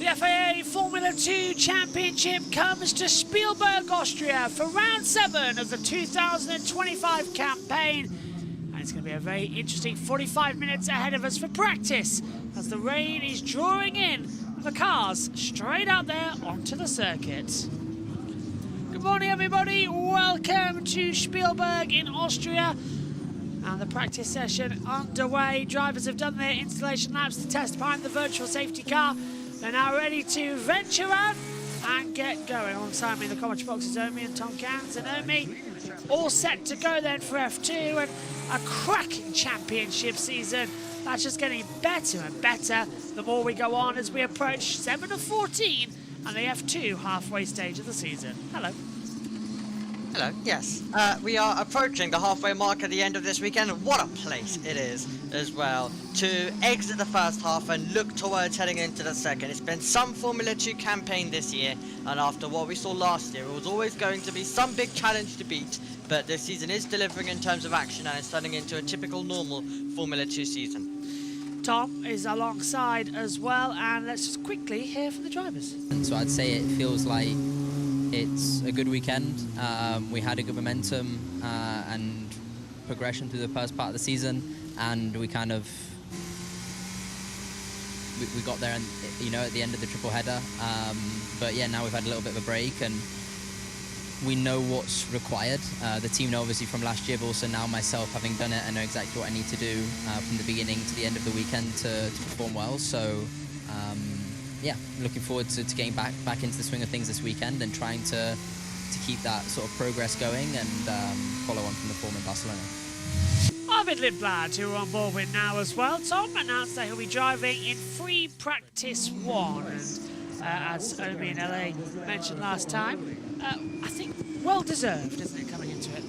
The FIA Formula 2 Championship comes to Spielberg, Austria for round 7 of the 2025 campaign. And it's going to be a very interesting 45 minutes ahead of us for practice as the rain is drawing in the cars straight out there onto the circuit. Good morning, everybody. Welcome to Spielberg in Austria. And the practice session underway. Drivers have done their installation laps to test behind the virtual safety car. They're now ready to venture out and get going. Alongside me in the commentary box is Omi and Tom Cans. And Omi, all set to go then for F2, and a cracking championship season that's just getting better and better the more we go on as we approach 7 of 14 and the F2 halfway stage of the season. Hello. Hello, yes. We are approaching the halfway mark at the end of this weekend. What a place it is as well to exit the first half and look towards heading into the second. It's been some Formula 2 campaign this year, and after what we saw last year, it was always going to be some big challenge to beat, but this season is delivering in terms of action and it's turning into a typical normal Formula 2 season. Tom is alongside as well, and let's just quickly hear from the drivers. And so I'd say it feels like it's a good weekend. We had a good momentum and progression through the first part of the season, and we kind of we got there, and you know, at the end of the triple header. But yeah, now we've had a little bit of a break, and we know what's required. The team know obviously from last year, but also now myself, having done it, I know exactly what I need to do from the beginning to the end of the weekend to perform well. So. Yeah, looking forward to getting back into the swing of things this weekend and trying to keep that sort of progress going and follow on from the form in Barcelona. Arvid Lindblad, who we're on board with now as well. Tom announced that he'll be driving in free practice 1, and as Omi and LA mentioned last time, I think well deserved, isn't it, coming into it?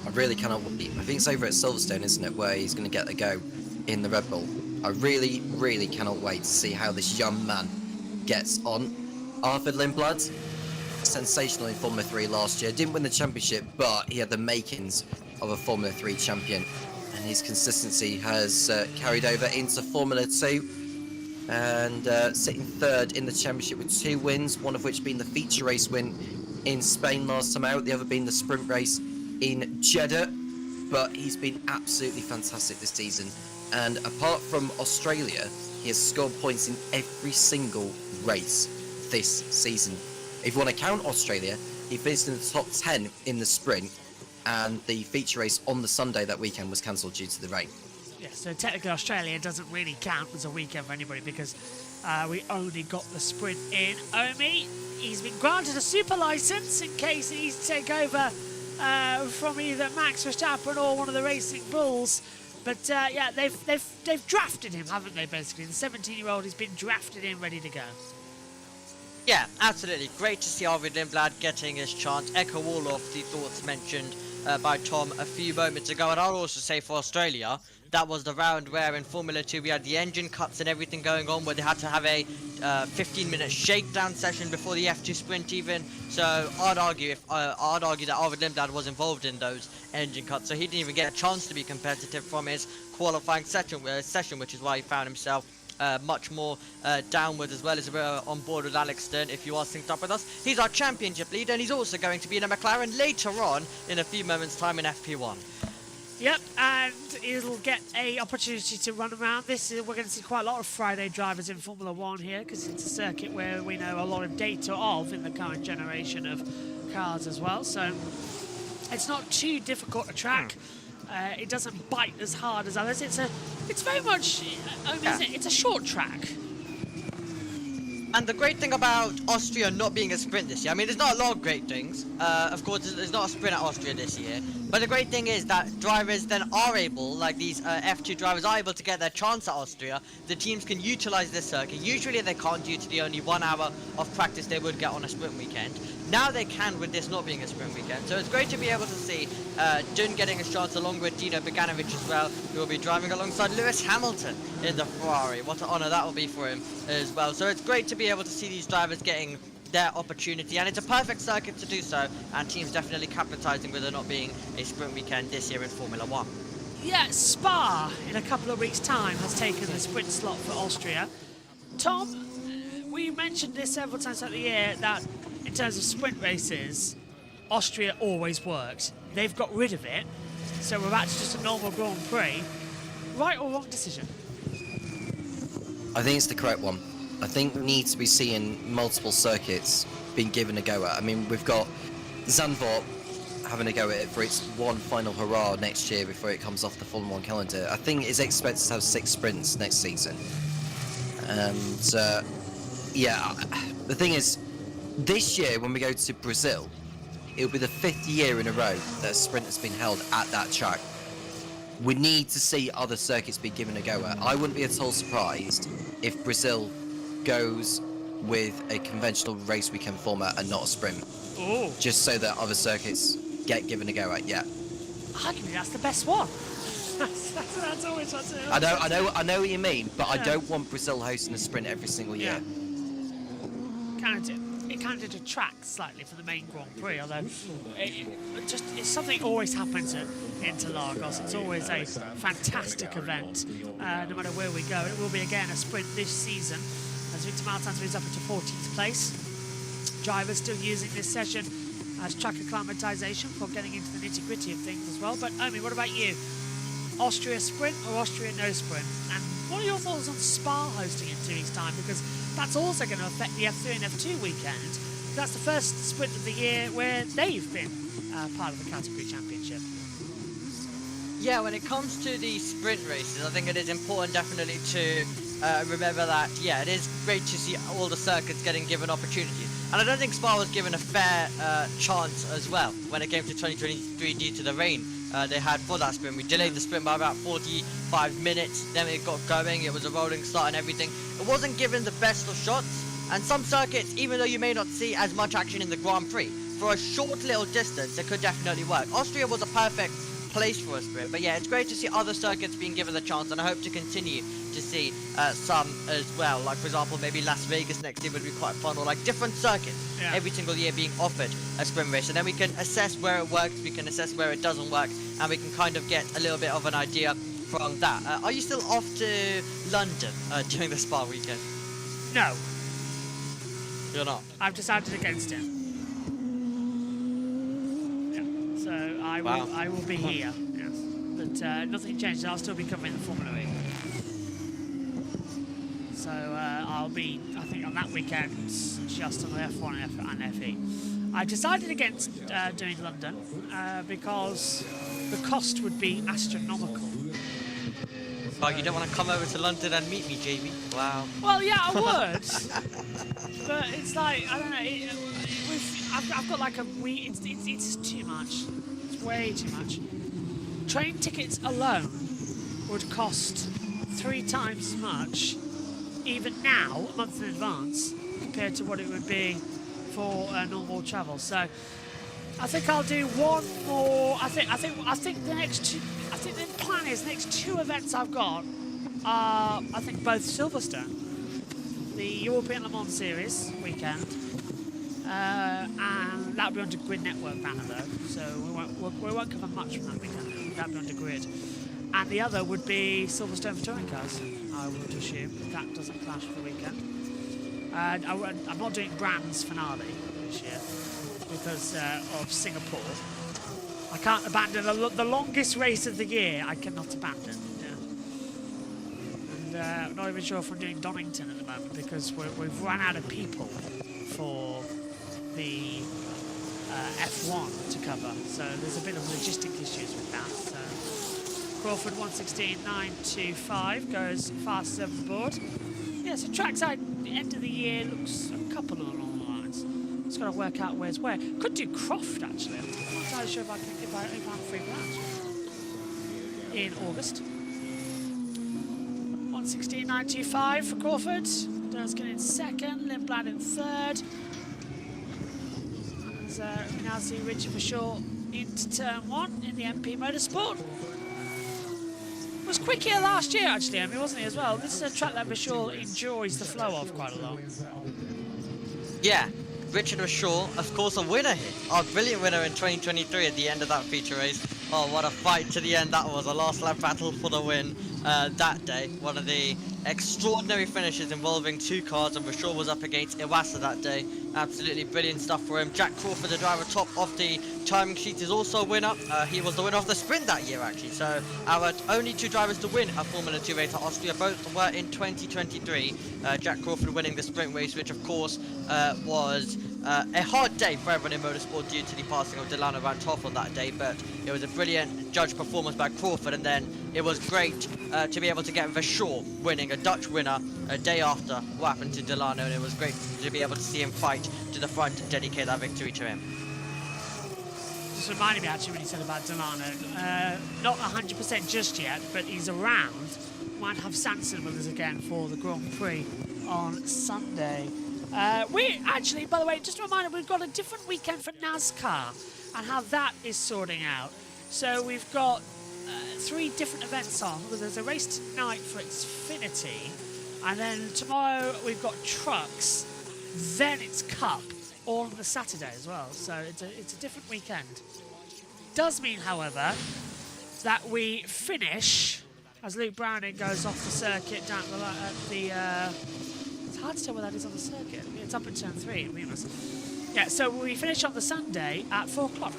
I really cannot wait. I think it's over at Silverstone, isn't it, where he's going to get the go in the Red Bull. I really, really cannot wait to see how this young man gets on. Arvid Lindblad, sensational in Formula 3 last year. Didn't win the championship, but he had the makings of a Formula 3 champion. And his consistency has carried over into Formula 2. And sitting third in the championship with 2 wins, one of which being the feature race win in Spain last time out, the other being the sprint race in Jeddah. But he's been absolutely fantastic this season. And apart from Australia, he has scored points in every single race this season. If you want to count Australia, he finished in the top 10 in the sprint, and the feature race on the Sunday that weekend was cancelled due to the rain. Yeah, so technically Australia doesn't really count as a weekend for anybody because we only got the sprint in. Omi, he's been granted a super license in case he needs to take over from either Max Verstappen or one of the Racing Bulls. But yeah, they've drafted him, haven't they, basically? The 17-year-old has been drafted in, ready to go. Yeah, absolutely. Great to see Arvid Lindblad getting his chance. Echo all of the thoughts mentioned by Tom a few moments ago. And I'll also say for Australia, that was the round where in Formula 2 we had the engine cuts and everything going on, where they had to have a 15-minute shakedown session before the F2 sprint even. So I'd argue that Arvid Lindblad was involved in those engine cuts, so he didn't even get a chance to be competitive from his qualifying session, which is why he found himself much more downwards, as well as we're on board with Alex Stern. If you are synced up with us, he's our championship leader, and he's also going to be in a McLaren later on in a few moments' time in FP1. Yep, and it'll get a opportunity to run around. We're going to see quite a lot of Friday drivers in Formula 1 here, because it's a circuit where we know a lot of data of in the current generation of cars as well. So it's not too difficult a track. It doesn't bite as hard as others. It's very much, it's a short track. And the great thing about Austria not being a sprint this year, I mean, there's not a lot of great things. Of course, there's not a sprint at Austria this year. But the great thing is that drivers then are able, like these F2 drivers are able to get their chance at Austria. The teams can utilize this circuit. Usually they can't due to the only 1 hour of practice they would get on a sprint weekend. Now they can with this not being a sprint weekend. So it's great to be able to see Dun getting a chance along with Dino Beganovic as well, who will be driving alongside Lewis Hamilton in the Ferrari. What an honour that will be for him as well. So it's great to be able to see these drivers getting their opportunity, and it's a perfect circuit to do so, and teams definitely capitalising with it not being a sprint weekend this year in Formula 1. Yeah, Spa in a couple of weeks' time has taken the sprint slot for Austria. Tom, we mentioned this several times throughout the year that in terms of sprint races, Austria always worked. They've got rid of it, so we're back to just a normal Grand Prix. Right or wrong decision? I think it's the correct one. I think we need to be seeing multiple circuits being given a go at. I mean, we've got Zandvoort having a go at it for its one final hurrah next year before it comes off the Formula 1 calendar. I think it's expected to have 6 sprints next season. Yeah, the thing is, this year when we go to Brazil, it'll be the 5th year in a row that a sprint has been held at that track. We need to see other circuits be given a go at. I wouldn't be at all surprised if Brazil goes with a conventional race weekend format and not a sprint. Oh. Just so that other circuits get given a go at, yeah. Arguably, that's the best one. that's always what's it. I know what you mean, but Yeah. I don't want Brazil hosting a sprint every single year. It kind of detracts slightly from the main Grand Prix, although it's something always happens at Interlagos. It's always a fantastic event, no matter where we go. It will be again a sprint this season, as Victor Martins moves up into 14th place. Drivers still using this session as track acclimatization for getting into the nitty-gritty of things as well. But Omi, what about you? Austria sprint or Austria no sprint? And what are your thoughts on Spa hosting in 2 weeks' time? Because that's also going to affect the F3 and F2 weekend. That's the first sprint of the year where they've been part of the category championship. Yeah, when it comes to the sprint races, I think it is important definitely to remember that, yeah, it is great to see all the circuits getting given opportunities. And I don't think Spa was given a fair chance as well when it came to 2023 due to the rain they had for that sprint. We delayed the sprint by about 45 minutes, then it got going, it was a rolling start and everything. It wasn't given the best of shots, and some circuits, even though you may not see as much action in the Grand Prix, for a short little distance, it could definitely work. Austria was a perfect place for a sprint, but yeah, it's great to see other circuits being given the chance, and I hope to continue to see some as well. Like, for example, maybe Las Vegas next year would be quite fun, or like different circuits every single year being offered a sprint race, and then we can assess where it works, we can assess where it doesn't work, and we can kind of get a little bit of an idea from that. Are you still off to London during the Spa weekend? No, You're not? I've decided against it. Yeah. So I will be here. Yes. But nothing changes. I'll still be covering the Formula E. So I'll be, I think, on that weekend just on the F1 and FE. I've decided against doing London because the cost would be astronomical. Oh, you don't want to come over to London and meet me, JB? Wow. Well, yeah, I would. But it's like, I don't know, I've got like a week, it's too much. It's way too much. Train tickets alone would cost 3 times as much, even now, a month in advance, compared to what it would be for normal travel. So I think I'll do one more. I think the next two. I think the plan is the next 2 events I've got are, I think, both Silverstone, the European Le Mans Series weekend, and that'll be on the Grid Network banner though, so we won't cover much from that weekend. That'll be on the Grid, and the other would be Silverstone for touring cars. I would assume if that doesn't clash for the weekend. I'm not doing Brand's finale this year because of Singapore. I can't abandon the longest race of the year. I cannot abandon. Yeah. And I'm not even sure if I'm doing Donington at the moment because we've run out of people for the F1 to cover. So there's a bit of logistic issues with that. So Crawford 1:16.925 goes fastest over the board. Yeah, so trackside end of the year looks a couple along the lines. Just got to work out where's where. Could do Croft actually. I'm not entirely sure if I'm free for that in August. 1:16.925 for Crawford. Durskin in second, Lindblad in third. As we now see Richard Verschoor into turn 1 in the MP Motorsport. Was quick here last year actually, I mean, wasn't he as well? This is a track that Verschoor enjoys the flow of quite a lot. Yeah, Richard Verschoor, of course, a winner here. Our brilliant winner in 2023 at the end of that feature race. Oh, what a fight to the end that was. A last lap battle for the win that day. One of the extraordinary finishes involving 2 cars, and Verschoor was up against Iwasa that day. Absolutely brilliant stuff for him. Jack Crawford, the driver top of the timing sheet, is also a winner. He was the winner of the sprint that year, actually. So our only 2 drivers to win a Formula 2 race at Austria both were in 2023. Jack Crawford winning the sprint race, which of course was a hard day for everyone in motorsport due to the passing of Delano Ranthoff on that day, but it was a brilliant judge performance by Crawford, and then it was great to be able to get Verschoor winning, a Dutch winner, a day after what happened to Delano, and it was great to be able to see him fight to the front and dedicate that victory to him. Just reminded me actually when he said about Delano, not 100% just yet, but he's around. Might have Sanson with us again for the Grand Prix on Sunday. We actually, by the way, just a reminder, we've got a different weekend for NASCAR and how that is sorting out. So we've got 3 different events on. There's a race tonight for Xfinity, and then tomorrow we've got trucks, then it's Cup, all on the Saturday as well. So it's a different weekend. Does mean, however, that we finish as Luke Browning goes off the circuit down the it's hard to tell where that is on the circuit. It's up at turn 3. Yeah, so we finish on the Sunday at 4 o'clock.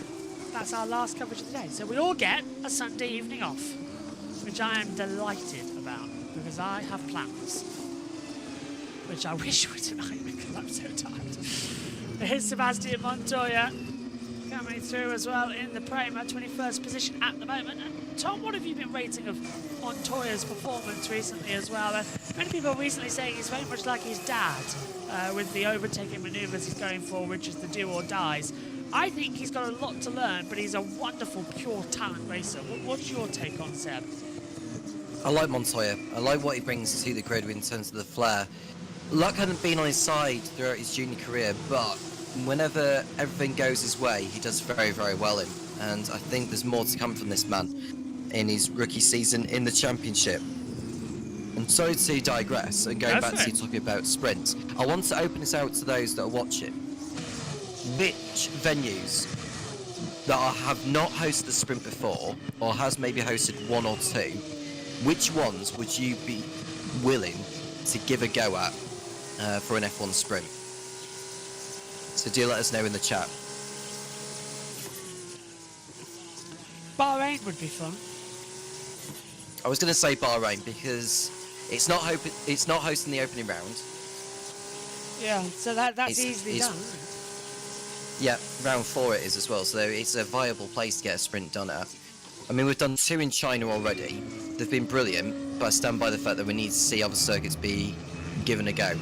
That's our last coverage of the day. So we all get a Sunday evening off, which I am delighted about because I have plans, which I wish were tonight because I'm so tired. Here's Sebastian Montoya coming through as well in the Prema, 21st position at the moment. And Tom, what have you been rating of Montoya's performance recently as well? Many people are recently saying he's very much like his dad with the overtaking manoeuvres he's going for, which is the do or dies. I think he's got a lot to learn, but he's a wonderful, pure talent racer. What's your take on Seb? I like Montoya. I like what he brings to the grid in terms of the flair. Luck hadn't been on his side throughout his junior career, but whenever everything goes his way, he does very, very well in. And I think there's more to come from this man in his rookie season in the championship. And sorry to digress and go back to talking about sprints. I want to open this out to those that are watching. Which venues that have not hosted the sprint before, or has maybe hosted 1 or 2, which ones would you be willing to give a go at for an F1 sprint? So do let us know in the chat. Bahrain would be fun. I was going to say Bahrain because it's not hosting the opening round. Yeah, so that's easily done. Isn't it? Yeah, round 4 it is as well, so it's a viable place to get a sprint done at. I mean, we've done 2 in China already. They've been brilliant, but I stand by the fact that we need to see other circuits be given a go.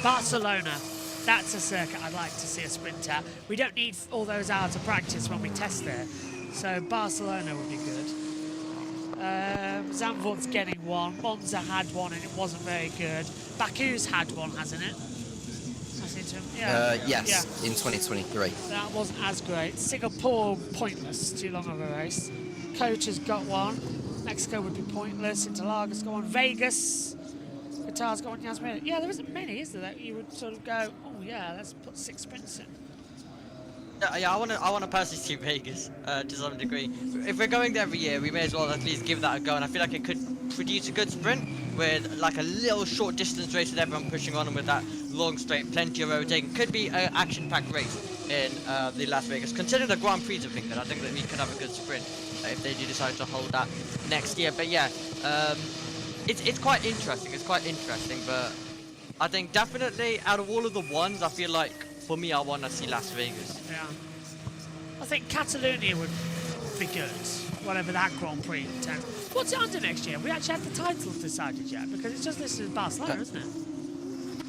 Barcelona, that's a circuit I'd like to see a sprint at. We don't need all those hours of practice when we test there, so Barcelona would be good. Zandvoort's getting one, Monza had one and it wasn't very good. Baku's had one, hasn't it? Yes, in 2023. That wasn't as great. Singapore, pointless, too long of a race. Coach has got one. Mexico would be pointless. Interlagos got one. Vegas, Qatar's got one. Yasmin. Yeah, there isn't many, is there, that you would sort of go, oh yeah, let's put 6 sprints in. Yeah, I want to personally see Vegas to some degree. If we're going there every year, we may as well at least give that a go, and I feel like it could produce a good sprint with like a little short distance race with everyone pushing on, and with that long straight, plenty of overtaking. Could be an action-packed race in the Las Vegas. Considering the Grand Prix of England, I think that we could have a good sprint if they do decide to hold that next year. But yeah, it's quite interesting. It's quite interesting, but I think definitely out of all of the ones, I feel like for me, I want to see Las Vegas. Yeah, I think Catalonia would be good. whatever that Grand Prix turns. What's it under next year? We actually had the title decided yet, because it's just listed as Barcelona, isn't it?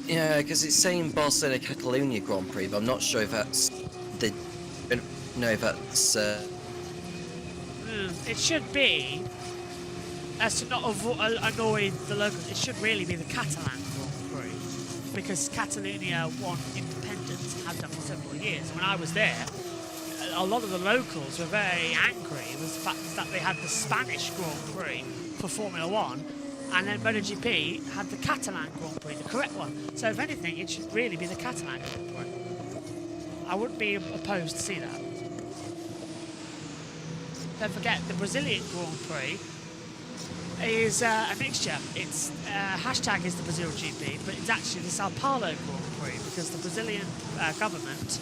Yeah, because it's saying Barcelona Catalonia Grand Prix, but I'm not sure if that's the. No, if that's. It should be, as to not annoy the locals, it should really be the Catalan Grand Prix, because Catalonia won independence and have done for several years. And when I was there, a lot of the locals were very angry with the fact that they had the Spanish Grand Prix for Formula 1, and then MotoGP had the Catalan Grand Prix, the correct one. So if anything, it should really be the Catalan Grand Prix. I wouldn't be opposed to see that. Don't forget, the Brazilian Grand Prix is a mixture. It's hashtag is the Brazil GP, but it's actually the Sao Paulo Grand Prix, because the Brazilian government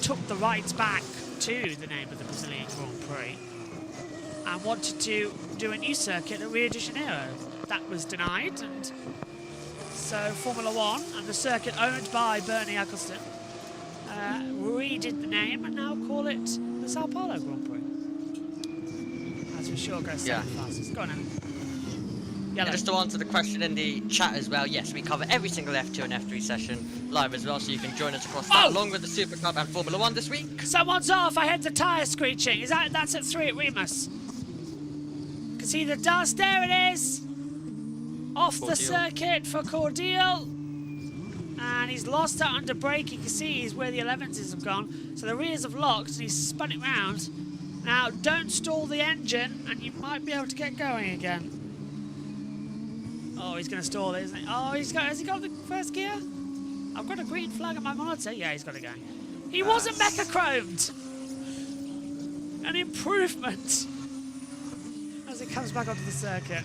took the rights back to the name of the Brazilian Grand Prix and wanted to do a new circuit at Rio de Janeiro. That was denied, and so Formula 1 and the circuit owned by Bernie Eccleston redid the name and now call it the Sao Paulo Grand Prix. As we sure go second fastest. Go on then. And just to answer the question in the chat as well, yes, we cover every single F2 and F3 session live as well, so you can join us across that, along with the Super Cup and Formula 1 this week. Someone's off. I heard the tyre screeching. That's at 3 at Remus? Can see the dust. There it is. Off the circuit for Cordial. And he's lost it under brake. You can see where the 11s have gone. So the rears have locked and he's spun it round. Now, don't stall the engine and you might be able to get going again. Oh, he's going to stall it, isn't he? Oh, has he got the first gear? I've got a green flag on my monitor. Yeah, he's got it going. He wasn't mecha chromed. An improvement as it comes back onto the circuit.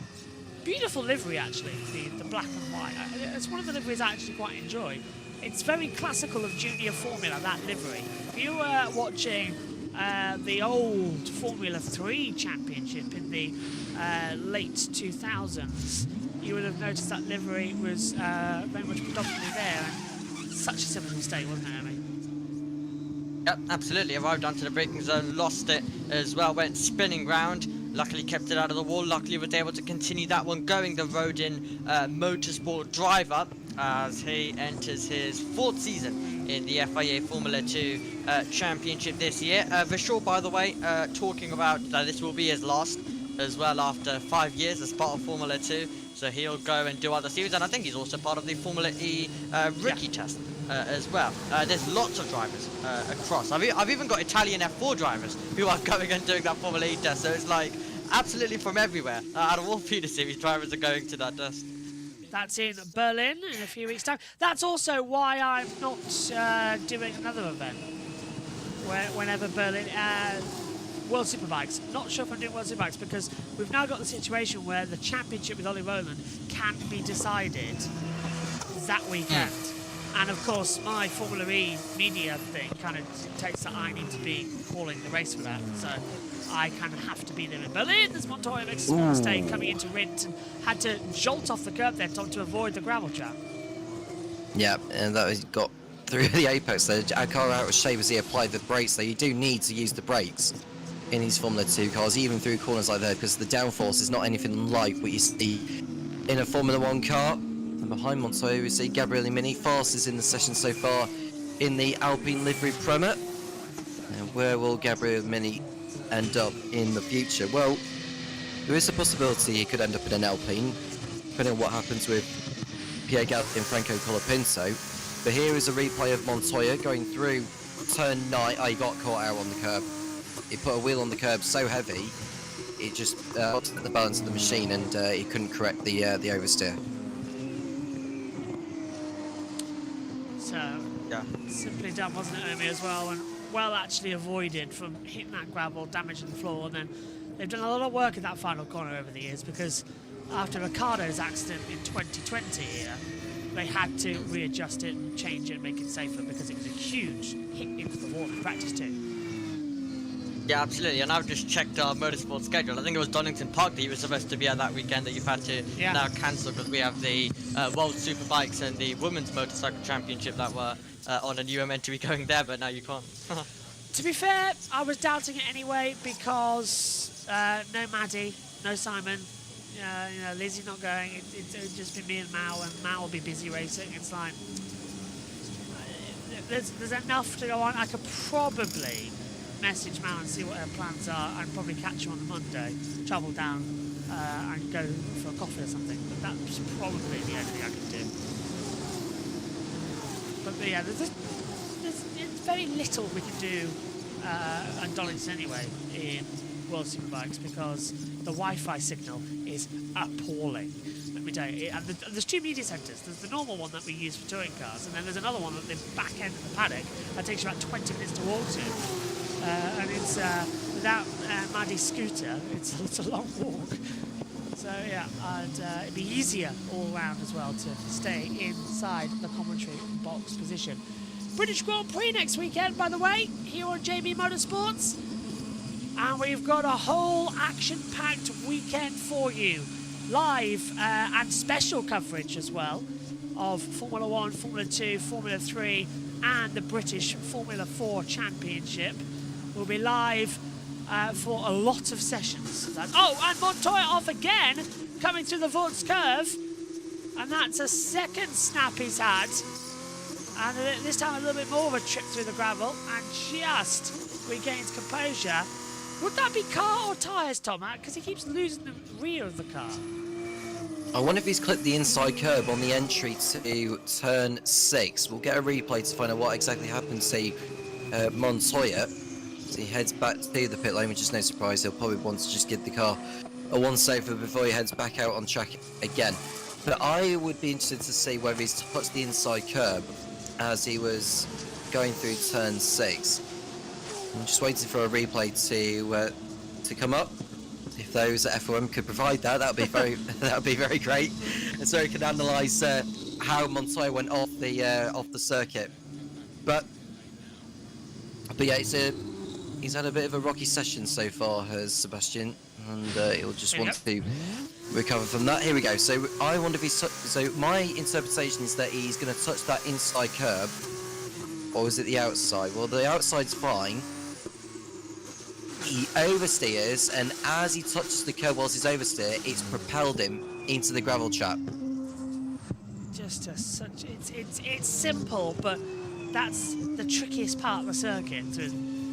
Beautiful livery, actually, the black and white. It's one of the liveries I actually quite enjoy. It's very classical of junior Formula, that livery. If you were watching the old Formula 3 championship in the late 2000s, you would have noticed that livery was very much predominantly there, and such a similar state, wasn't it, Amy? Yep, absolutely. Arrived onto the braking zone, lost it as well, went spinning round. Luckily kept it out of the wall. Luckily was able to continue that one going. The Rodin Motorsport driver as he enters his 4th season in the FIA Formula 2 Championship this year. Vishal, by the way, talking about that this will be his last as well after 5 years as part of Formula 2. So he'll go and do other series, and I think he's also part of the Formula E rookie test as well. There's lots of drivers across. I've even got Italian F4 drivers who are going and doing that Formula E test. So it's like absolutely from everywhere. Out of all feeder series, drivers are going to that test. That's in Berlin in a few weeks' time. That's also why I'm not doing another event whenever Berlin. World Superbikes. Not sure if I'm doing World Superbikes because we've now got the situation where the championship with Ollie Rowland can be decided that weekend. And of course, my Formula E media thing kind of dictates that I need to be calling the race for that. So I kind of have to be there in Berlin. As Montoya makes a small mistake coming into Rindt and had to jolt off the curb there, Tom, to avoid the gravel trap. Yeah, and that was got through the apex there. Our car out of shape as he applied the brakes there. You do need to use the brakes in these Formula 2 cars, even through corners like that, because the downforce is not anything like what you see in a Formula 1 car. And behind Montoya, we see Gabriele Mini, fastest in the session so far in the Alpine livery Prema. And where will Gabriele Mini end up in the future? Well, there is a possibility he could end up in an Alpine, depending on what happens with Pierre Gasly and Franco Colapinto. But here is a replay of Montoya going through turn 9. Oh, he got caught out on the curb. He put a wheel on the curb so heavy, it just upset the balance of the machine, and he couldn't correct the oversteer. So, simply done, wasn't it, Omi, as well, and well actually avoided from hitting that gravel, damaging the floor, and then they've done a lot of work in that final corner over the years, because after Ricciardo's accident in 2020 here, they had to readjust it and change it and make it safer, because it was a huge hit into the wall in practice too. Yeah, absolutely, and I've just checked our motorsport schedule. I think it was Donington Park that you were supposed to be at that weekend that you've had to now cancel because we have the World Superbikes and the Women's Motorcycle Championship that were on, and you were meant to be going there, but now you can't. To be fair, I was doubting it anyway because no Maddie, no Simon. You know, Lizzie's not going. It would just be me and Mao will be busy racing. It's like there's enough to go on. I could probably message Mao and see what her plans are, and probably catch her on the Monday, travel down and go for a coffee or something. But that's probably the only thing I can do. But yeah, there's very little we can do on Donington anyway in World Superbikes because the Wi-Fi signal is appalling. Let me tell you. And there's two media centres. There's the normal one that we use for touring cars, and then there's another one at the back end of the paddock that takes you about 20 minutes to walk to. And it's without Maddie's scooter, it's a long walk. So yeah, and it'd be easier all round as well to stay inside the commentary box position. British Grand Prix next weekend, by the way, here on JB Motorsports. And we've got a whole action-packed weekend for you. Live and special coverage as well of Formula 1, Formula 2, Formula 3 and the British Formula 4 Championship. We'll be live for a lot of sessions. Oh, and Montoya off again, coming through the Vaux curve. And that's a second snap he's had. And this time a little bit more of a trip through the gravel and just regains composure. Would that be car or tyres, Tom? Because he keeps losing the rear of the car. I wonder if he's clipped the inside curb on the entry to turn 6. We'll get a replay to find out what exactly happened to Montoya. So he heads back to the pit lane, which is no surprise. He'll probably want to just give the car a once-over before he heads back out on track again. But I would be interested to see whether he's touched the inside curb as he was going through turn 6. I'm just waiting for a replay to come up. If those at F1 could provide that, that would be very great. And so we can analyse how Montoya went off the circuit. But yeah, he's had a bit of a rocky session so far, has Sebastian, and he'll just want to recover from that. Here we go. So I wonder if so my interpretation is that he's going to touch that inside curb, or is it the outside? Well, the outside's fine. He oversteers, and as he touches the curb whilst he's oversteer, it's propelled him into the gravel trap. It's simple, but that's the trickiest part of the circuit.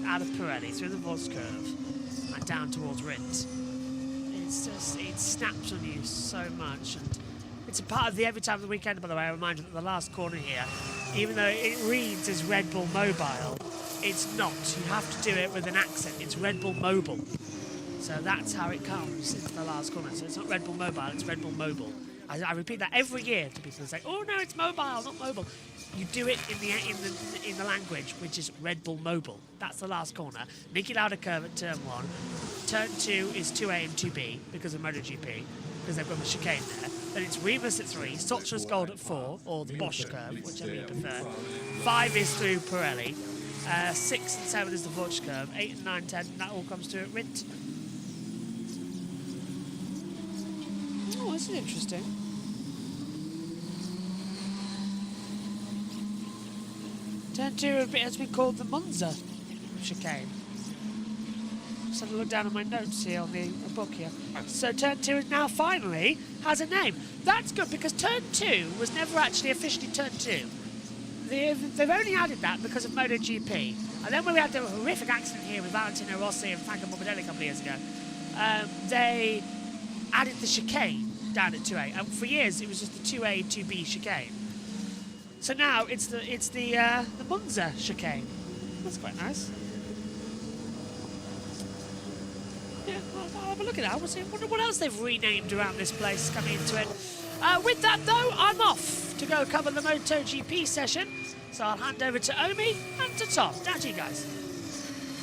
Out of Pirelli, through the Vaux curve, and down towards Rindt. It snaps on you so much, and it's a part of the every time of the weekend. By the way, I remind you that the last corner here, even though it reads as Red Bull Mobile, it's not. You have to do it with an accent. It's Red Bull Mobile. So that's how it comes into the last corner. So it's not Red Bull Mobile, it's Red Bull Mobile. I repeat that every year to people who say, "Oh no, it's mobile, not mobile." You do it in the language, which is Red Bull Mobile. That's the last corner. Niki Lauda curve at turn 1. Turn 2 is 2A and 2B because of MotoGP, because they've got the chicane there. Then it's Rivas at 3, Sotra's Gold at 4, or the Bosch curve, whichever you prefer. 5 is through Pirelli. 6 and 7 is the Vaux curve. 8 and 9, 10, that all comes through at Rindt. Oh, this is interesting. Turn 2 has been called the Monza chicane. Just have a look down at my notes here on the book here. So turn 2 is now finally has a name. That's good because turn 2 was never actually officially turn 2. They've only added that because of MotoGP. And then when we had the horrific accident here with Valentino Rossi and Franco Morbidelli a couple of years ago, they added the chicane down at 2A. And for years it was just the 2A, 2B chicane. So now it's the Monza chicane. That's quite nice. Yeah, I'll have a look at that. I wonder what else they've renamed around this place coming into it. With that though, I'm off to go cover the MotoGP session. So I'll hand over to Omi and to Tom. Down to you guys.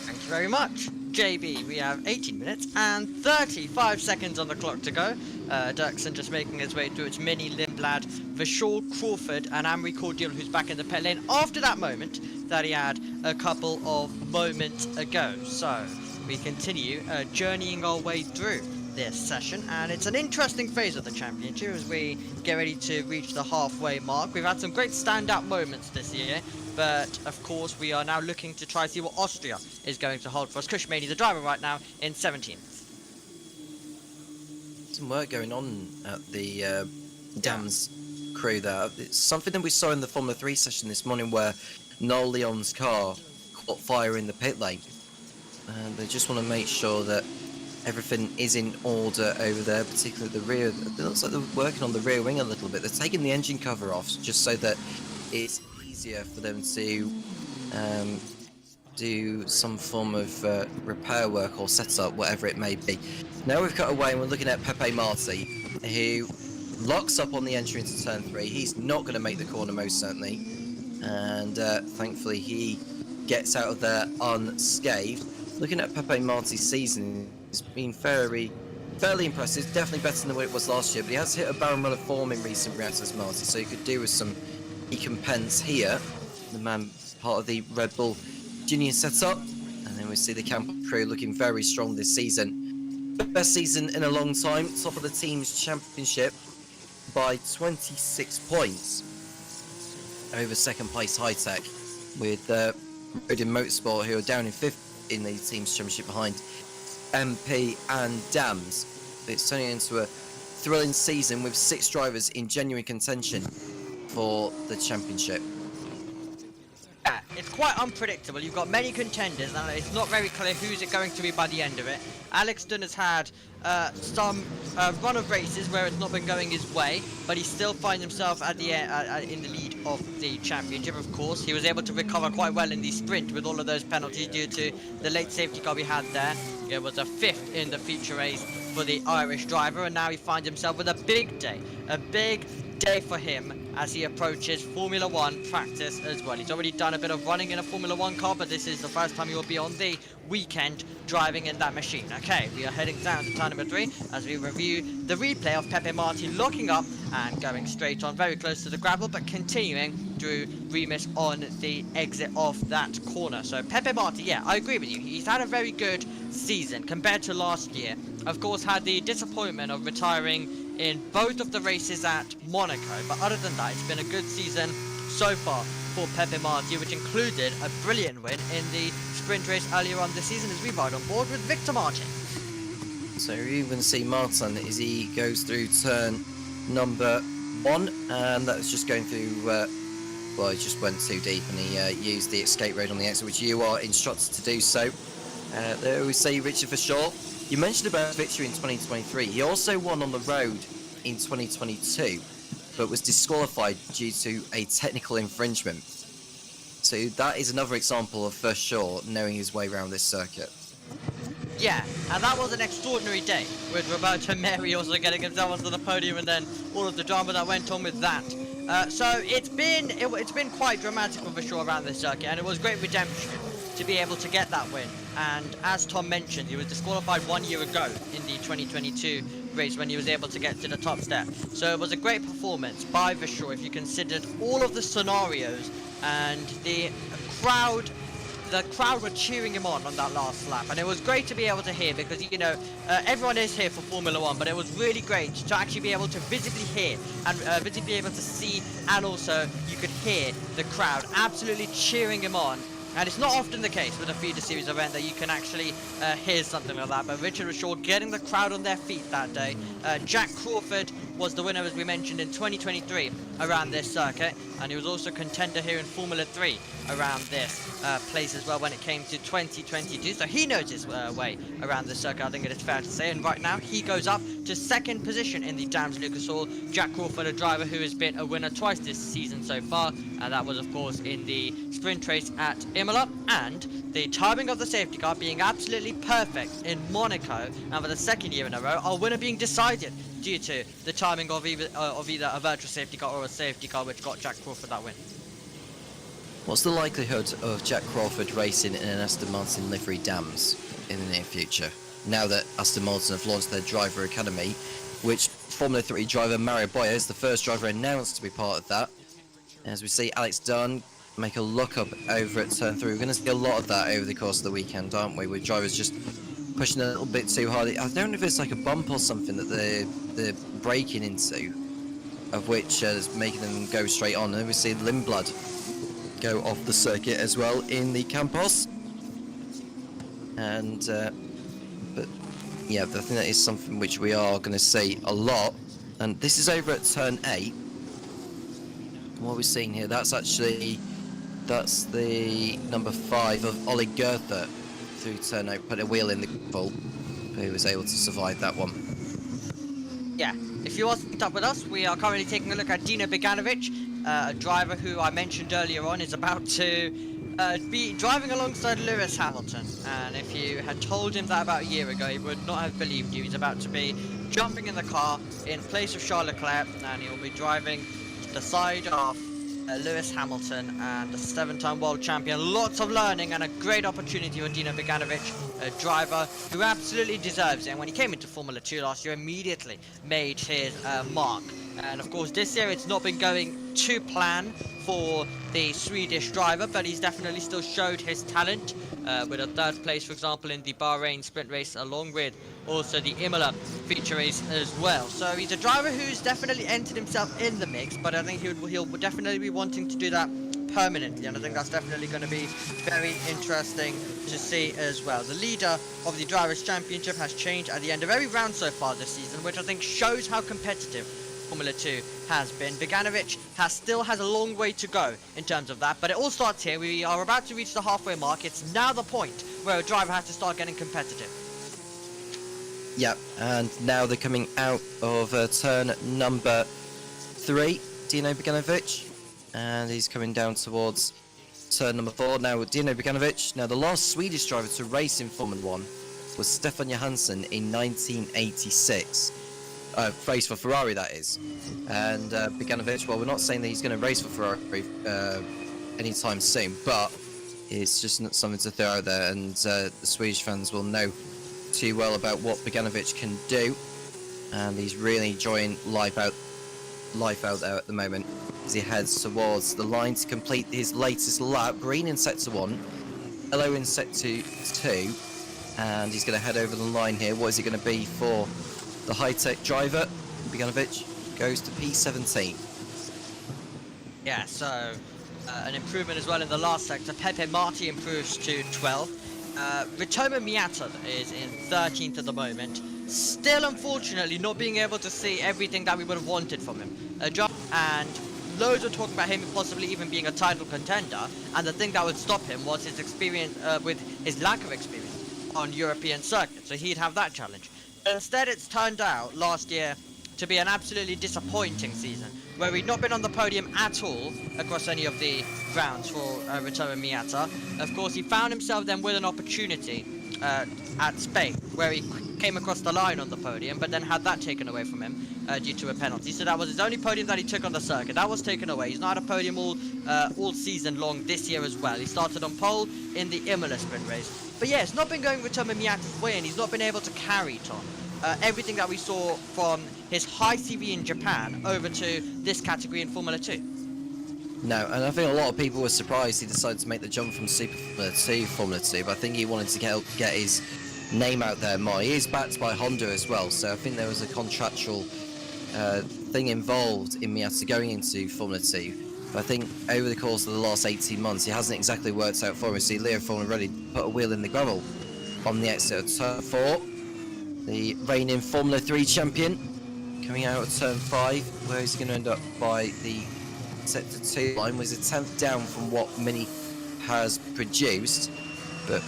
Thank you very much. JB, we have 18 minutes and 35 seconds on the clock to go. Dirksen just making his way through its mini Lindblad, Vishal Crawford and Amri Cordial, who's back in the pit lane after that moment that he had a couple of moments ago. So we continue journeying our way through this session, and it's an interesting phase of the championship as we get ready to reach the halfway mark. We've had some great standout moments this year, but of course we are now looking to try to see what Austria is going to hold for us. Kushmani, the driver right now, in 17th. Some work going on at the Dams crew there. It's something that we saw in the Formula 3 session this morning where Noel Leon's car caught fire in the pit lane. And they just want to make sure that everything is in order over there, particularly the rear. It looks like they're working on the rear wing a little bit. They're taking the engine cover off just so that it's easier for them to do some form of repair work or setup, whatever it may be. Now we've cut away and we're looking at Pepe Marti, who locks up on the entry into turn 3. He's not going to make the corner most certainly, and thankfully he gets out of there unscathed. Looking at Pepe Marti's season, it's been fairly impressive. Definitely better than what it was last year, but he has hit a barrel run of form in recent rounds as Marti, so he could do with some recompense here. The man part of the Red Bull Junior setup, and then we see the camp crew looking very strong this season. Best season in a long time, top of the team's championship by 26 points over second place High Tech, with JBMotorsports, who are down in 5th in the team's championship behind MP and Dams. It's turning into a thrilling season with 6 drivers in genuine contention for the championship. Yeah, it's quite unpredictable. You've got many contenders, and it's not very clear who's it going to be by the end of it. Alex Dunn has had some run of races where it's not been going his way, but he still finds himself at the in the lead of the championship. Of course, he was able to recover quite well in the sprint with all of those penalties due to the late safety car we had there. It was a 5th in the feature race for the Irish driver, and now he finds himself with a big day for him as he approaches Formula 1 practice as well. He's already done a bit of running in a Formula 1 car, but this is the first time he will be on the weekend driving in that machine. Okay, we are heading down to turn number 3 as we review the replay of Pepe Marti locking up and going straight on very close to the gravel, but continuing through Remus on the exit of that corner. So Pepe Marti, yeah, I agree with you. He's had a very good season compared to last year. Of course, had the disappointment of retiring in both of the races at Monaco, but other than that, it's been a good season so far for Pepe Marti, which included a brilliant win in the sprint race earlier on this season as we ride on board with Victor Martin. So you can see Martin as he goes through turn number 1, and that's just going through, well, he just went too deep and he used the escape road on the exit, which you are instructed to do so. There we see Richard Verschaw. You mentioned about victory in 2023. He also won on the road in 2022, but was disqualified due to a technical infringement. So that is another example of Verschaw knowing his way around this circuit. Yeah, and that was an extraordinary day, with Roberto Meri also getting himself onto the podium, and then all of the drama that went on with that. So it's been quite dramatic for Verschaw around this circuit, and it was great redemption to be able to get that win. And as Tom mentioned, he was disqualified 1 year ago in the 2022 race when he was able to get to the top step. So it was a great performance by Verschaw if you considered all of the scenarios, and the crowd were cheering him on that last lap, and it was great to be able to hear, because you know everyone is here for Formula 1, but it was really great to actually be able to visibly hear and visibly be able to see, and also you could hear the crowd absolutely cheering him on. And it's not often the case with a feeder series event that you can actually hear something like that, but Richard Verschaw getting the crowd on their feet that day. Jack Crawford was the winner, as we mentioned, in 2023 around this circuit, and he was also contender here in Formula 3 around this place as well when it came to 2022, so he knows his way around the circuit, I think it is fair to say. And right now he goes up to 2nd position in the Dams Lucas Oil. Jack Crawford, a driver who has been a winner twice this season so far, and that was of course in the sprint race at Imola, and the timing of the safety car being absolutely perfect in Monaco, and for the 2nd year in a row our winner being decided due to the timing of either a virtual safety car or a safety car, which got Jack Crawford that win. What's the likelihood of Jack Crawford racing in an Aston Martin livery Dams in the near future, now that Aston Martin have launched their driver academy, which Formula 3 driver Mario Boya is the first driver announced to be part of that? As we see Alex Dunn make a look up over at turn 3. We're going to see a lot of that over the course of the weekend, aren't we, with drivers just pushing a little bit too hard. I don't know if it's like a bump or something that they're braking into, of which is making them go straight on. And we see Lindblad go off the circuit as well in the Campos. And but yeah, I think that is something which we are going to see a lot. And this is over at turn 8. What we're seeing here, that's the number 5 of Ollie Goethe through turn 8, put a wheel in the pool. He was able to survive that one. Yeah, if you wasn't up with us, we are currently taking a look at Dino Beganovic, a driver who I mentioned earlier on is about to be driving alongside Lewis Hamilton. And if you had told him that about a year ago, he would not have believed you. He's about to be jumping in the car in place of Charles Leclerc, and he'll be driving to the side of Lewis Hamilton and the 7-time world champion. Lots of learning and a great opportunity for Dino Beganovic, a driver who absolutely deserves it. And when he came into Formula 2 last year, immediately made his mark. And of course, this year it's not been going to plan for the Swedish driver, but he's definitely still showed his talent with a 3rd place, for example, in the Bahrain sprint race, along with also the Imola feature race as well. So he's a driver who's definitely entered himself in the mix, but I think he'll definitely be wanting to do that permanently, and I think that's definitely going to be very interesting to see as well. The leader of the Drivers' Championship has changed at the end of every round so far this season, which I think shows how competitive Formula 2 has been. Beganovic still has a long way to go in terms of that, but it all starts here. We are about to reach the halfway mark. It's now the point where a driver has to start getting competitive. Yep, and now they're coming out of turn number 3, Dino Beganovic, and he's coming down towards turn number 4. Now Dino Beganovic, now the last Swedish driver to race in Formula 1 was Stefan Johansson in 1986. Race for Ferrari, that is. And Beganovic, well, we're not saying that he's going to race for Ferrari anytime soon, but it's just not something to throw out there, and the Swedish fans will know too well about what Beganovic can do, and he's really enjoying life out there at the moment as he heads towards the line to complete his latest lap. Green in sector 1, yellow in sector 2, and he's going to head over the line here. What is it going to be for the high-tech driver? Beganovic goes to P17. Yeah, so an improvement as well in the last sector. Pepe Marti improves to 12. Ritomo Miata is in 13th at the moment. Still, unfortunately, not being able to see everything that we would have wanted from him. And loads of talk about him possibly even being a title contender. And the thing that would stop him was his experience with his lack of experience on European circuits. So he'd have that challenge. Instead, it's turned out last year to be an absolutely disappointing season, where we'd not been on the podium at all across any of the rounds for Ritomo Miata. Of course, he found himself then with an opportunity at Spain, where he came across the line on the podium, but then had that taken away from him due to a penalty. So that was his only podium that he took on the circuit. That was taken away. He's not had a podium all season long this year as well. He started on pole in the Imola sprint race. But yeah, it's not been going Ritomo Miata's way, and he's not been able to carry it on. Everything that we saw from his high CV in Japan over to this category in Formula 2. No, and I think a lot of people were surprised he decided to make the jump from Super Formula 2 to Formula 2, but I think he wanted to get his name out there more. He is backed by Honda as well, so I think there was a contractual thing involved in Miata going into Formula 2. But I think over the course of the last 18 months, it hasn't exactly worked out for him. See, Leo Fulham already put a wheel in the gravel on the exit of turn 4. The reigning Formula 3 champion coming out of turn 5, where he's going to end up by the sector 2 line. Was a 10th down from what Mini has produced, but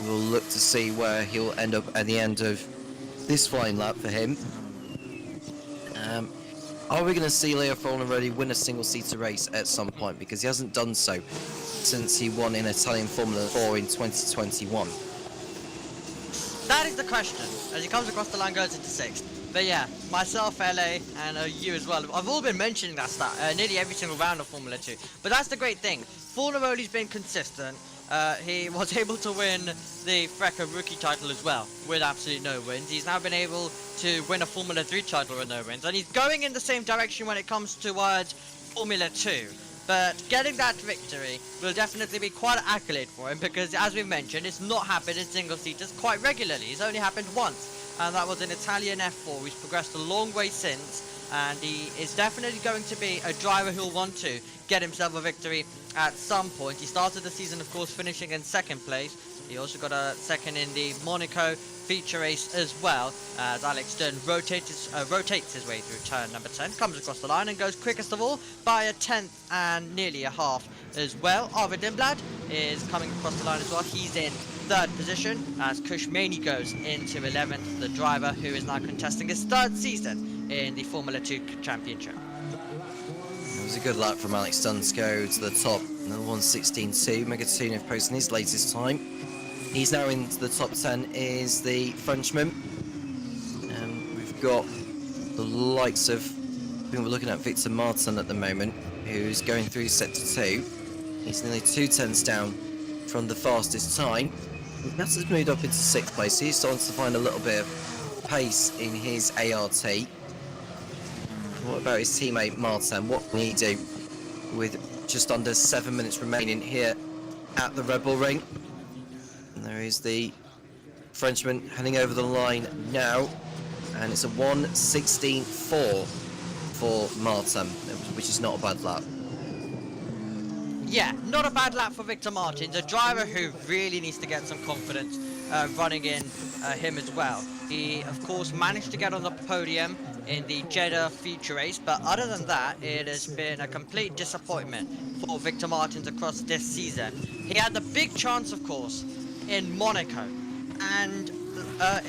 we'll look to see where he'll end up at the end of this flying lap for him. Are we going to see Leo Fulham already win a single-seater race at some point? Because he hasn't done so since he won in Italian Formula 4 in 2021. That is the question, as he comes across the line, goes into 6th. But yeah, myself, LA, and you as well, I've all been mentioning that stat nearly every single round of Formula 2. But that's the great thing. Fornaroli's been consistent. He was able to win the FRECA rookie title as well, with absolutely no wins. He's now been able to win a Formula 3 title with no wins, and he's going in the same direction when it comes towards Formula 2. But getting that victory will definitely be quite an accolade for him, because as we've mentioned, it's not happened in single-seaters quite regularly. It's only happened once, and that was in Italian F4. He's progressed a long way since, and he is definitely going to be a driver who'll want to get himself a victory at some point. He started the season, of course, finishing in 2nd place. He also got a 2nd in the Monaco feature race as well, as Alex Dunn rotates his way through turn number 10, comes across the line and goes quickest of all by a 10th and nearly a half as well. Arvid Lindblad is coming across the line as well. He's in 3rd position as Kushmani goes into 11th, the driver who is now contesting his 3rd season in the Formula 2 Championship. It was a good lap from Alex Dunn to go to the top. Another 1:16.2. Megatunov posting his latest time. He's now into the top 10 is the Frenchman. And we've got the likes of, I think we're looking at Victor Martin at the moment, who's going through sector 2. He's nearly 2/10ths down from the fastest time. That's has moved up into 6th place. He's starting to find a little bit of pace in his ART. What about his teammate Martin? What can he do with just under 7 minutes remaining here at the Red Bull Ring? And there is the Frenchman heading over the line now, and it's a 1:16.4 for Martin, which is not a bad lap. Yeah, not a bad lap for Victor Martins, a driver who really needs to get some confidence running in him as well. He, of course, managed to get on the podium in the Jeddah feature race, but other than that, it has been a complete disappointment for Victor Martins across this season. He had the big chance, of course, in Monaco, and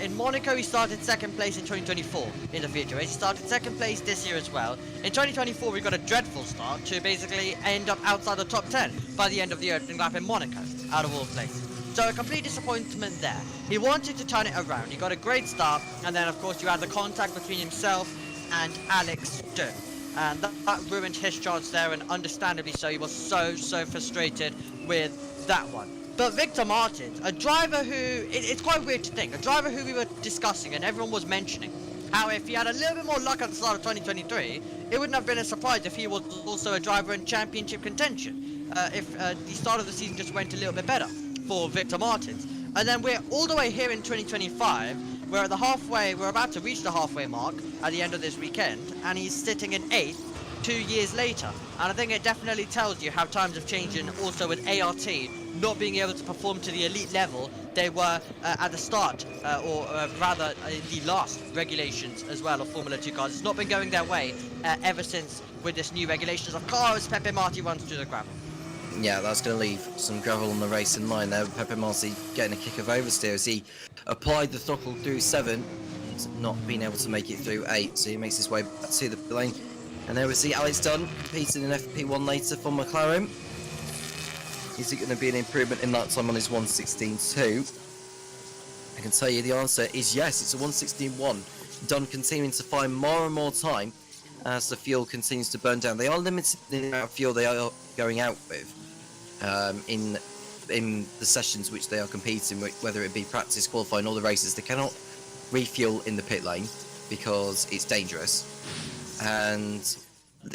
in Monaco he started 2nd place in 2024 in the feature race. He started 2nd place this year as well. In 2024 we got a dreadful start to basically end up outside the top 10 by the end of the opening lap in Monaco, out of all places. So a complete disappointment there. He wanted to turn it around. He got a great start, and then of course you had the contact between himself and Alex Dunn, and that ruined his chance there, and understandably so. He was so frustrated with that one. But Victor Martins, a driver who, it's quite weird to think, a driver who we were discussing and everyone was mentioning how if he had a little bit more luck at the start of 2023, it wouldn't have been a surprise if he was also a driver in championship contention, if the start of the season just went a little bit better for Victor Martins. And then we're all the way here in 2025, we're at the halfway, we're about to reach the halfway mark at the end of this weekend, and he's sitting in 8th 2 years later. And I think it definitely tells you how times have changed, and also with ART not being able to perform to the elite level they were at the start, or rather the last regulations as well of Formula 2 cars. It's not been going their way ever since with this new regulations of cars. Pepe Marti runs through the gravel. Yeah, that's going to leave some gravel on the racing line there. Pepe Marti getting a kick of oversteer as he applied the throttle through 7, not being able to make it through 8, so he makes his way back to the lane. And there we see Alex Dunn competing in FP1 later for McLaren. Is it going to be an improvement in that time on his 1:16.2? I can tell you the answer is yes, it's a 1:16.1. Dunn continuing to find more and more time as the fuel continues to burn down. They are limited in the amount of fuel they are going out with in the sessions which they are competing with, whether it be practice, qualifying, or the races. They cannot refuel in the pit lane because it's dangerous. And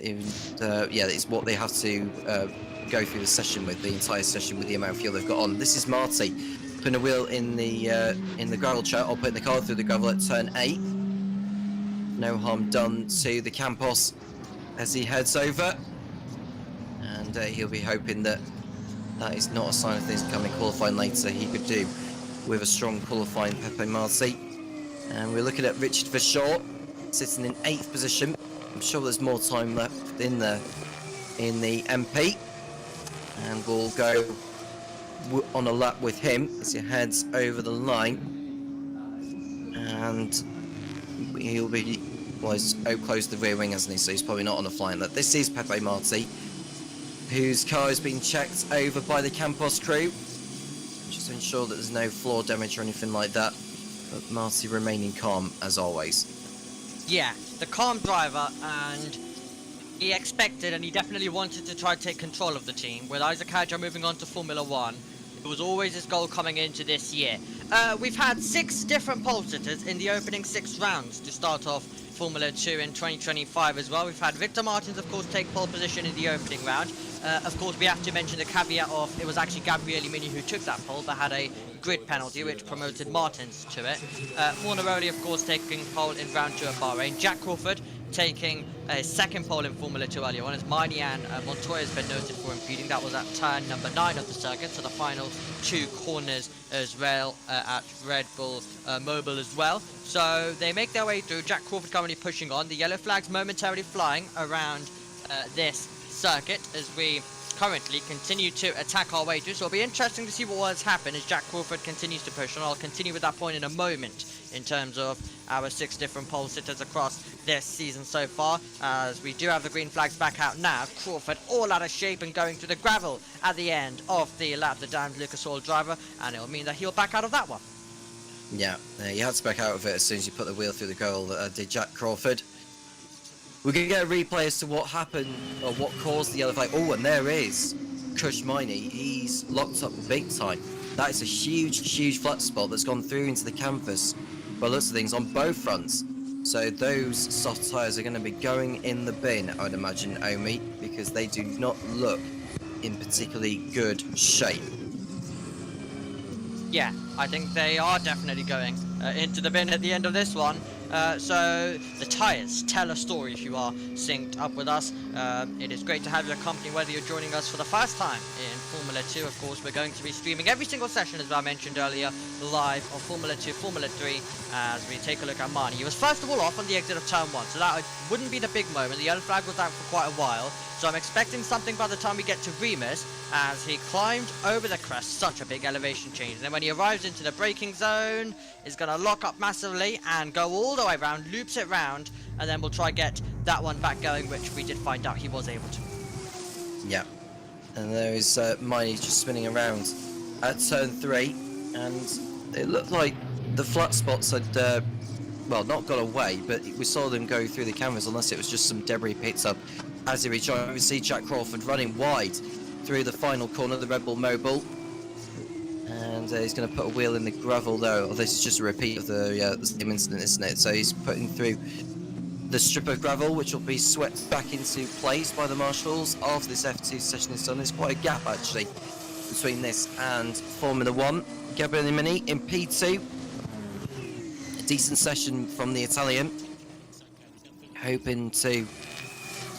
yeah, it's what they have to go through the session with, the entire session, with the amount of fuel they've got on. This is Marty putting a wheel in the gravel track, or putting the car through the gravel at turn 8. No harm done to the Campos as he heads over, and he'll be hoping that that is not a sign of things coming qualifying later. He could do with a strong qualifying Pepe Marti. And we're looking at Richard Verschaw sitting in 8th position. I'm sure there's more time left in the MP, and we'll go on a lap with him as he heads over the line, and he'll be, well, he's closed the rear wing, hasn't he, so he's probably not on a flying lap. This is Pepe Marti, whose car has been checked over by the Campos crew just to ensure that there's no floor damage or anything like that, but Marti remaining calm as always. Yeah, the calm driver, and he expected and he definitely wanted to try to take control of the team. With Isaac Hadjar moving on to Formula 1, it was always his goal coming into this year. We've had 6 different pole sitters in the opening 6 rounds to start off Formula 2 in 2025 as well. We've had Victor Martins, of course, take pole position in the opening round. Of course, we have to mention the caveat of it was actually Gabriele Mini who took that pole, but had a grid penalty which promoted Martins to it. Fornaroli, of course, taking pole in round 2 at Bahrain. Jack Crawford taking a second pole in Formula 2 earlier on, as Marnian Montoya has been noted for impeding. That was at turn number 9 of the circuit, so the final 2 corners as well at Red Bull Mobile as well. So they make their way through. Jack Crawford currently pushing on. The yellow flags momentarily flying around this circuit as we currently continue to attack our way through. So it'll be interesting to see what has happened as Jack Crawford continues to push, and I'll continue with that point in a moment in terms of our 6 different pole sitters across this season so far, as we do have the green flags back out now. Crawford all out of shape and going through the gravel at the end of the lap, the damned Lucas Oil driver, and it'll mean that he'll back out of that one. Yeah, he had to back out of it as soon as you put the wheel through the gravel, did Jack Crawford. We're going to get a replay as to what happened, or what caused the yellow flag. Oh, and there is Kush Miney. He's locked up big time. That is a huge flat spot that's gone through into the canvas, by the looks of things, on both fronts. So those soft tyres are going to be going in the bin, I would imagine, Omi, because they do not look in particularly good shape. Yeah, I think they are definitely going into the bin at the end of this one. So the tyres tell a story if you are synced up with us. It is great to have your company, whether you're joining us for the first time in Formula 2. Of course, we're going to be streaming every single session, as I mentioned earlier, live on Formula 2, Formula 3, as we take a look at Marnie. He was first of all off on the exit of turn 1, so that wouldn't be the big moment. The yellow flag was out for quite a while, so I'm expecting something by the time we get to Remus, as he climbed over the crest. Such a big elevation change. And then when he arrives into the braking zone, is going to lock up massively and go all the way around, loops it round, and then we'll try get that one back going, which we did find out he was able to. Yeah, and there is Miney just spinning around at turn 3, and it looked like the flat spots had, well, not got away, but we saw them go through the canvas, unless it was just some debris picked up as he rejoined. We see Jack Crawford running wide through the final corner of the Red Bull Mobile, and he's going to put a wheel in the gravel though. Oh, this is just a repeat of the same incident, isn't it? So he's putting through the strip of gravel, which will be swept back into place by the marshals after this F2 session is done. There's quite a gap actually between this and Formula 1. Gabriele Mini in P2. A decent session from the Italian, hoping to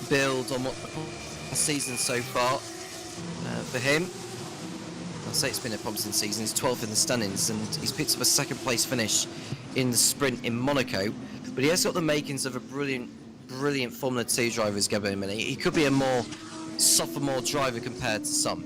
build on what the season so far for him. I'll say it's been a promising season. He's 12th in the standings, and he's picked up a 2nd place finish in the sprint in Monaco. But he has got the makings of a brilliant Formula 2 driver, as Gabriele Mini. He could be a more sophomore driver compared to some.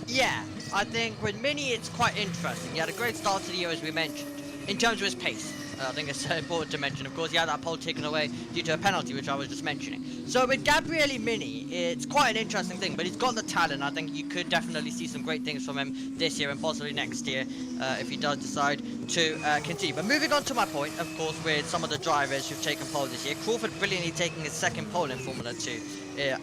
Yeah, I think with Mini it's quite interesting. He had a great start to the year, as we mentioned, in terms of his pace. I think it's important to mention. Of course, he had that pole taken away due to a penalty, which I was just mentioning. So with Gabriele Mini, it's quite an interesting thing, but he's got the talent. I think you could definitely see some great things from him this year and possibly next year if he does decide to continue. But moving on to my point, of course, with some of the drivers who've taken pole this year. Crawford brilliantly taking his 2nd pole in Formula 2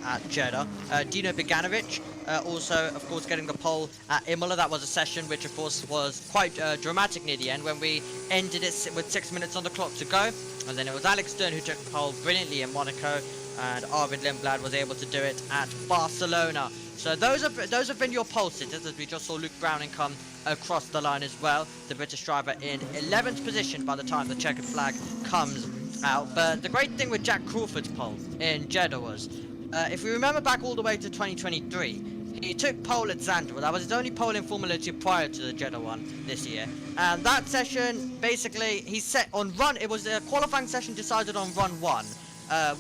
at Jeddah. Dino Beganovic also, of course, getting the pole at Imola. That was a session which, of course, was quite dramatic near the end when we ended it with 6 minutes on the clock to go. And then it was Alex Stern who took the pole brilliantly in Monaco, and Arvid Lindblad was able to do it at Barcelona. So those have been your pole sitters, as we just saw Luke Browning come across the line as well. The British driver in 11th position by the time the checkered flag comes out. But the great thing with Jack Crawford's pole in Jeddah was, if we remember back all the way to 2023, he took pole at Zandvoort. That was his only pole in Formula 2 prior to the Jeddah one this year. And that session, basically, he set on run. It was a qualifying session decided on run 1.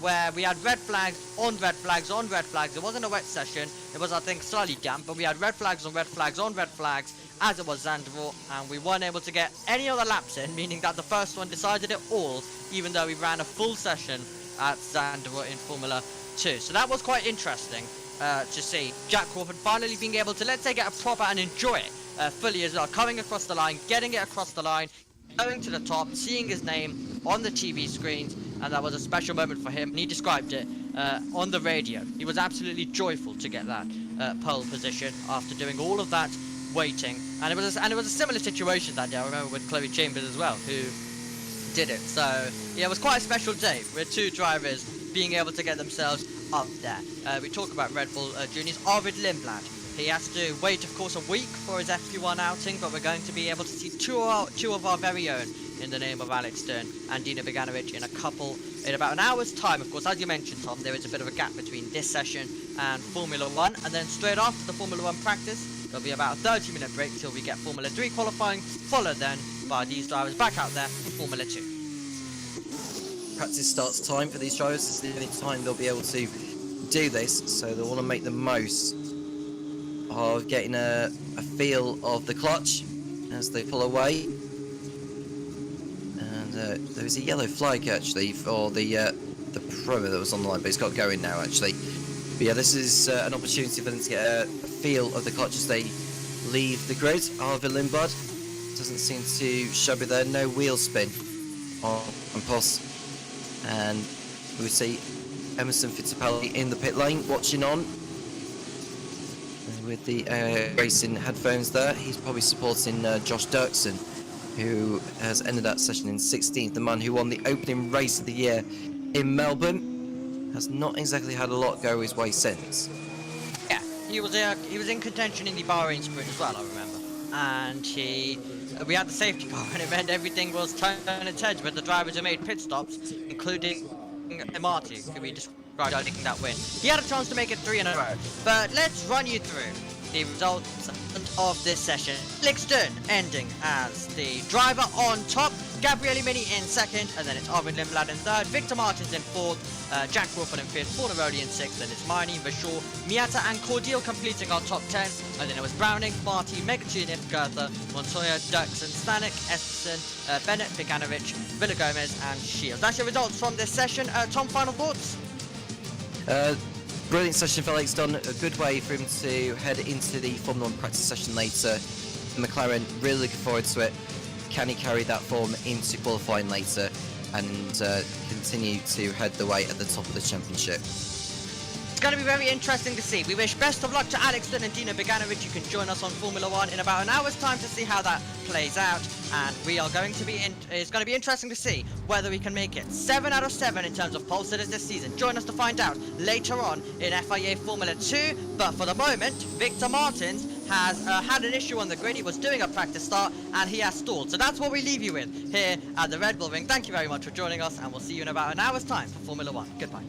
Where we had red flags on red flags on red flags. It wasn't a wet session. It was, I think, slightly damp, but we had red flags on red flags on red flags as it was Zandvoort, and we weren't able to get any other laps in, meaning that the first one decided it all, even though we ran a full session at Zandvoort in Formula 2. So that was quite interesting to see Jack Crawford finally being able to, let's say, get a proper and enjoy it fully as well, coming across the line, getting it across the line, going to the top, seeing his name on the TV screens, and that was a special moment for him. And he described it on the radio. He was absolutely joyful to get that pole position after doing all of that waiting. And it was a similar situation that day, I remember, with Chloe Chambers as well, who did it. So yeah, it was quite a special day with 2 drivers being able to get themselves up there. We talk about Red Bull Juniors. Arvid Lindblad, he has to wait, of course, a week for his FP1 outing, but we're going to be able to see two of our very own in the name of Alex Stern and Dino Beganovic in about an hour's time. Of course, as you mentioned, Tom, there is a bit of a gap between this session and Formula 1, and then straight after the Formula 1 practice, there'll be about a 30-minute break till we get Formula 3 qualifying, followed then by these drivers back out there for Formula 2. Practice starts time for these drivers. This is the only time they'll be able to do this, so they'll want to make the most of getting a feel of the clutch as they pull away. And there was a yellow flag actually for the promo that was on the line, but it's got going now actually. But yeah, this is an opportunity for them to get a feel of the clutch as they leave the grid. Arvid Lindblad doesn't seem too shabby there. No wheel spin on Poss, and we see Emerson Fittipaldi in the pit lane watching on with the racing headphones there. He's probably supporting Josh Dirksen, who has ended that session in 16th. The man who won the opening race of the year in Melbourne has not exactly had a lot go his way since. Yeah, he was in contention in the Bahrain sprint as well, I remember. And we had the safety car and it meant everything was turned on its head, but the drivers who made pit stops, including Marty, who we described taking that win. He had a chance to make it 3 in a row. But let's run you through the results of this session. Alex Stern ending as the driver on top, Gabriele Mini in second, and then it's Arvid Lindblad in third, Victor Martins in fourth, Jack Crawford in fifth, Paul Nerodi in sixth, and it's Marnie, Vachon, Miata and Cordial completing our top 10, and then it was Browning, Marty, Megatunif, Goethe, Montoya, Dirksen, Stanek, Esperson, Bennett, Beganovic, Villa Gomez, and Shields. That's your results from this session. Tom, final thoughts? Brilliant session for Alex Stern. A good way for him to head into the Formula 1 practice session later. McLaren, really looking forward to it. Can he carry that form into qualifying later and continue to head the way at the top of the championship? It's going to be very interesting to see. We wish best of luck to Alex Stern and Dino Beganovic. You can join us on Formula 1 in about an hour's time to see how that plays out. And we are going to be it's going to be interesting to see whether we can make it 7 out of 7 in terms of pole sitters this season. Join us to find out later on in FIA Formula 2. But for the moment, Victor Martins has had an issue on the grid. He was doing a practice start and he has stalled. So that's what we leave you with here at the Red Bull Ring. Thank you very much for joining us, and we'll see you in about an hour's time for Formula 1. Goodbye.